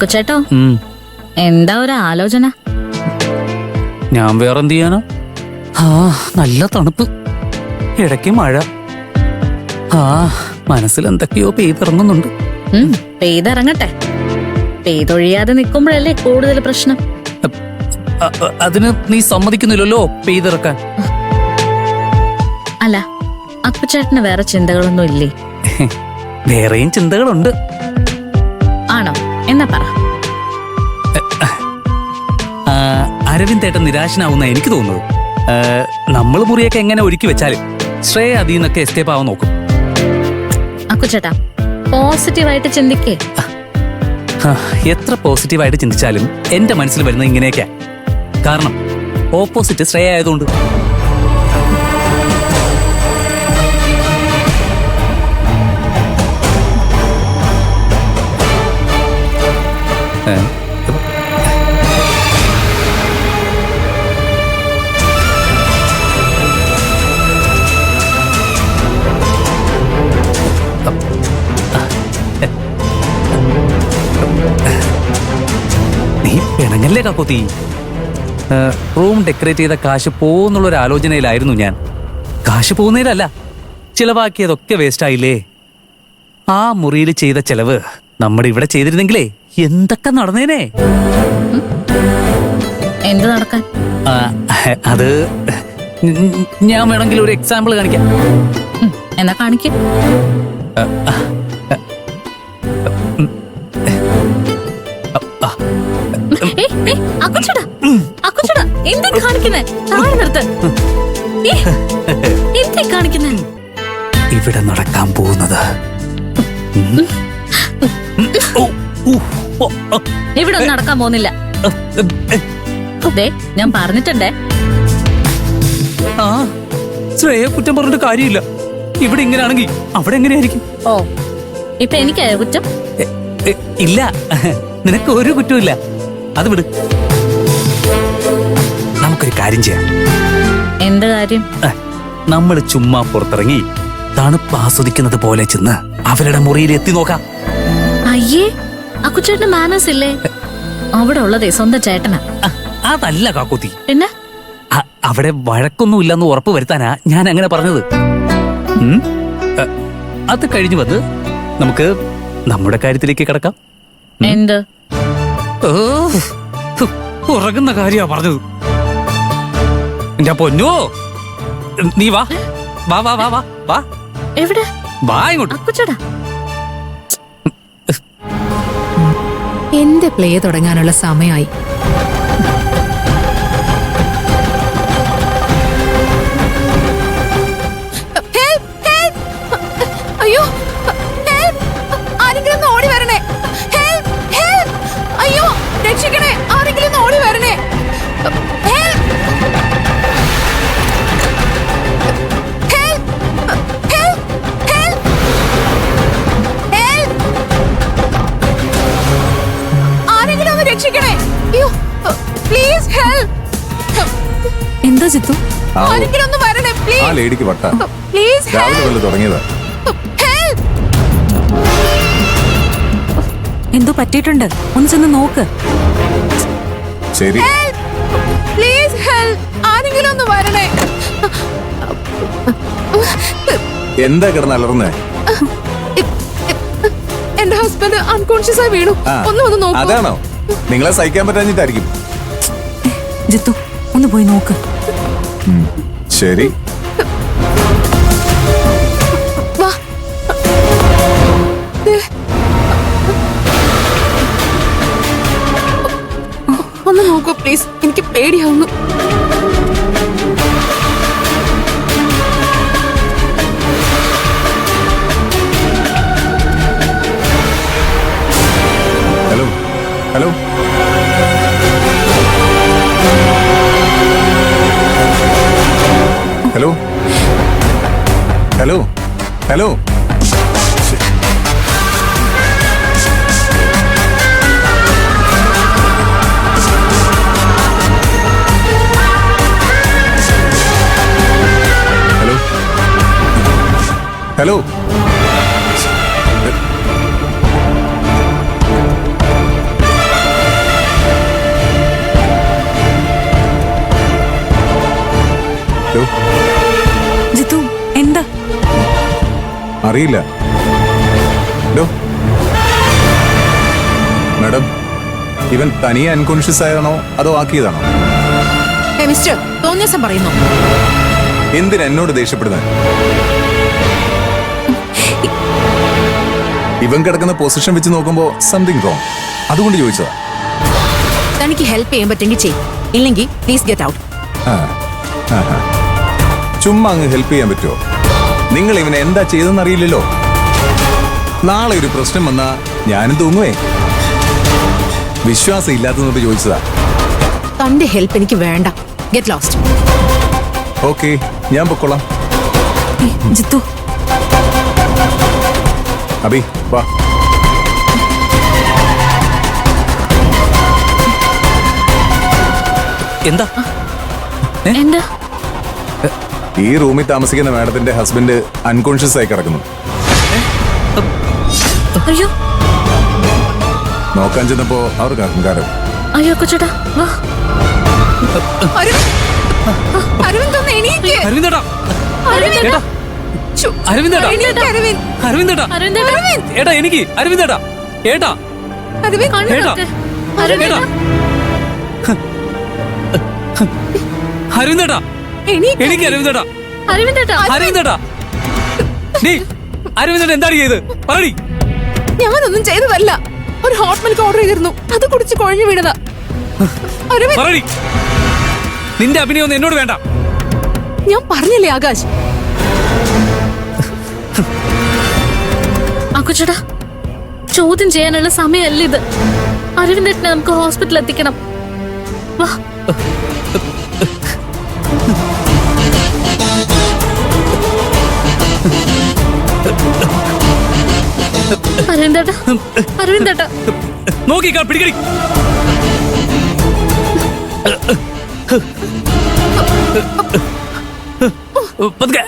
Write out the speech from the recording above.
അക്കുച്ചേട്ടോ, എന്താ ഒരു ആലോചന? ഞാൻ വേറെന്ത് ചെയ്യാനോ? നല്ല തണുപ്പ്, ഇടയ്ക്ക് മഴ. മനസ്സിൽ എന്തൊക്കെയോ പെയ്തിറങ്ങുന്നുണ്ട്. പെയ്തിറങ്ങട്ടെ. പെയ്തൊഴിയാതെ നിൽക്കുമ്പോഴല്ലേ കൂടുതൽ പ്രശ്നം. അതിന് നീ സമ്മതിക്കുന്നില്ലല്ലോ പെയ്തിറക്കാൻ. അല്ല, അക്കുച്ചേട്ടന് വേറെ ചിന്തകളൊന്നും ഇല്ലേ? വേറെയും ചിന്തകളുണ്ട്. ആണോ? എന്നാ പറ. അരവിന്ദേട്ടൻ നിരാശനാവുന്ന എനിക്ക് തോന്നുന്നത്. നമ്മൾ മുറിയൊക്കെ എങ്ങനെ ഒരുക്കി വെച്ചാലും ശ്രേയ അതിൽ നിന്നൊക്കെ എസ്കേപ്പ് ആവാൻ നോക്കും. അക്കുച്ചേട്ടാ, പോസിറ്റീവായിട്ട് ചിന്തിക്കേ. എത്ര പോസിറ്റീവായിട്ട് ചിന്തിച്ചാലും എന്റെ മനസ്സിൽ വരുന്നത് ഇങ്ങനെയൊക്കെയാ. കാരണം ഓപ്പോസിറ്റ് ശ്രേയ ആയതുകൊണ്ട്. നീ പിണങ്ങല്ലേ കാക്കോത്തി. റൂം ഡെക്കറേറ്റ് ചെയ്ത കാശ് പോകുന്നുള്ളൊരു ആലോചനയിലായിരുന്നു ഞാൻ. കാശ് പോകുന്നതിലല്ല, ചിലവാക്കിയതൊക്കെ വേസ്റ്റ് ആയില്ലേ. ആ മുറിയിൽ ചെയ്ത ചെലവ് നമ്മുടെ ഇവിടെ ചെയ്തിരുന്നെങ്കിലേ എന്തൊക്കെ നടന്നേനെ. എന്ത് നടക്കാൻ? അത് ഞാൻ വേണമെങ്കിൽ ഒരു എക്സാമ്പിൾ കാണിക്കാം. എന്നാ കാണിക്ക. ഇവിടെ നടക്കാൻ പോകുന്നത് ഇവിടെ ഒന്നും നടക്കാൻ പോകുന്നില്ല. ഞാൻ പറഞ്ഞിട്ടുണ്ടേ. ശ്രേയ കുറ്റം പറഞ്ഞിട്ട് കാര്യമില്ല. ഇവിടെ ഇങ്ങനെയാണെങ്കിൽ അവിടെ എങ്ങനെയായിരിക്കും? ഓ, ഇപ്പൊ എനിക്കായോ കുറ്റം? ഇല്ല, നിനക്ക് ഒരു കുറ്റമില്ല. അത് വിട്. നമുക്കൊരു കാര്യം ചെയ്യാം. എന്ത് കാര്യം? നമ്മൾ ചുമ്മാ പുറത്തിറങ്ങി തണുപ്പ് ആസ്വദിക്കുന്നത് പോലെ ചെന്ന് അവരുടെ മുറിയിൽ എത്തി നോക്കാം. അയ്യേ, അക്കുച്ചേട്ടന് മാനേഴ്സ് ഇല്ലേ? അവിടെ ഉള്ളതേ സ്വന്തം ചേട്ടനാ. അതല്ല കാക്കൂത്തി. പിന്നെ അവിടെ വഴക്കൊന്നും ഇല്ലെന്ന് ഉറപ്പ് വരുത്താനാ ഞാൻ അങ്ങനെ പറഞ്ഞത്. അത് കഴിഞ്ഞു വന്ന് നമുക്ക് നമ്മുടെ കാര്യത്തിലേക്ക് കിടക്കാം. എന്ത്? ഉറങ്ങുന്ന കാര്യമാ പറഞ്ഞത്. എന്റെ പൊന്നോ, നീ വാ വാ വാ വാ വാ വാ. എവിടെ? വാ ഇങ്ങോട്ട്. അക്കുച്ചേട്ടാ, എന്റെ പ്ലേ തുടങ്ങാനുള്ള സമയമായി. അയ്യോ, ആരെങ്കിലും ഒന്ന് ഓടി വരണേ. അയ്യോ, രക്ഷിക്കണേ, ആരെങ്കിലും ഒന്ന് ഓടി വരണേ. ആരെങ്കിലും ഒന്ന് രക്ഷിക്കണേ. അയ്യോ, പ്ലീസ് ഹെൽപ്പ്. എന്താ ചിത്തു? ആരെങ്കിലും ഒന്ന് വരണേ പ്ലീസ്. ആ ലേഡിക്ക് വട്ട. പ്ലീസ് രാവിലെ തുടങ്ങിയതാ. എന്തോ പറ്റിയിട്ടുണ്ട്, ഒന്ന് ചെന്ന് നോക്ക്. ശരി. പ്ലീസ് ഹെൽപ്പ്, ആരെങ്കിലും ഒന്ന് വരണേ. എന്താ കിടന്ന് അലർന്നേ? എന്റെ ഹസ്ബൻഡ് അൺകോൺഷ്യസ് ആയി വീണു. ഒന്ന് വന്ന് നോക്കൂ. അതാണോ? നിങ്ങളെ സഹിക്കാൻ പറ്റാഞ്ഞിട്ടായിരിക്കും. ജിത്തു, ഒന്ന് പോയി നോക്ക്. ശരി. ഒന്ന് നോക്കൂ പ്ലീസ്, എനിക്ക് പേടിയാവുന്നു. Hello hello hello hello hello. Hello. അറിയില്ല. ഡോ. മാഡം, ഇവൻ തനിയെ അൺകോൺഷ്യസ് ആയതാണോ അതോ ആക്കിയതാണോ? മിസ്റ്റർ തോന്നിയസം പറയുന്നു. എന്തിനാ എന്നോട് ദേഷ്യപ്പെടുന്നത്? ഇവൻ കിടക്കുന്ന പൊസിഷൻ വെച്ച് നോക്കുമ്പോ സംതിങ് റോങ്. അതുകൊണ്ട് ചോദിച്ചതാ. തനിക്ക് ഹെൽപ്പ് ചെയ്യാൻ പറ്റുമെങ്കിൽ ചെയ്യും, ഇല്ലെങ്കിൽ പ്ലീസ് ഗെറ്റ് ഔട്ട്. ചുമ്മാ അങ്ങ് ഹെൽപ്പ് ചെയ്യാൻ പറ്റുമോ? നിങ്ങൾ ഇവനെ എന്താ ചെയ്തെന്ന് അറിയില്ലല്ലോ. നാളെ ഒരു പ്രശ്നം വന്നാ ഞാനും തൂങ്ങുവേ. വിശ്വാസം ഇല്ലാത്തതുകൊണ്ട് ചോദിച്ചതാ. തന്റെ ഹെൽപ്പ് എനിക്ക് വേണ്ട. Get lost. ഓക്കെ, ഞാൻ പൊക്കോളാം. ജിത്തു, അബി വാ. എന്താ എന്താ? ഈ റൂമിൽ താമസിക്കുന്ന മാഡത്തിന്റെ ഹസ്ബൻഡ് അൺകോൺഷ്യസ് ആയി കിടക്കുന്നു. അയ്യോ നോക്കാൻ ചെന്നപ്പോ അവർക്ക് അഹങ്കാരം. അയ്യോ അക്കുച്ചേട്ടാ വാ. അരവിന്ദ് ഒന്ന് എണീക്ക്. അരവിന്ദേട്ടാ, അരവിന്ദ്. ഏട്ടാ, ശ്ശോ, അരവിന്ദേട്ടാ, എണീക്ക് അരവിന്ദ്. അരവിന്ദേട്ടാ, അരവിന്ദേട്ടാ, ഏട്ടാ എനിക്ക് അരവിന്ദേട്ടാ, ഏട്ടാ, അരവിന്ദ്, കണ്ണ് ഏട്ടാ. നോക്ക്. ഏട്ടാ, അരവിന്ദേട്ടാ, അരവിന്ദേട്ടാ, എണീക്ക്. എനിക്ക് അരവിന്ദേട്ടാ, അരവിന്ദേട്ടാ, അരവിന്ദേട്ടാ, നീ അരവിന്ദേട്ടാ എന്താണ് ചെയ്ത് പറടി? ഞാനൊന്നും ചെയ്തതല്ല. ഒരു ഹോട്ട് മിൽക്ക് ഓർഡർ ചെയ്തിരുന്നു, അത് കുടിച്ച് കുഴഞ്ഞു വീണതാ. അരവിന്ദ്, പറടി, നിന്റെ അഭിനയം ഒന്നും എന്നോട് വേണ്ട. ഞാൻ പറഞ്ഞില്ലേ ആകാശ്. അക്കുച്ചേട്ടാ ചോദ്യം ചെയ്യാനുള്ള സമയമല്ല ഇത്. അരവിന്ദേട്ടനെ നമുക്ക് ഹോസ്പിറ്റലിൽ എത്തിക്കണം. വാ. അരവിന്ദേട്ടാ, അരവിന്ദേട്ടാ, നോക്കിക്കാ പിടിക്കടി. പതുക്കെ.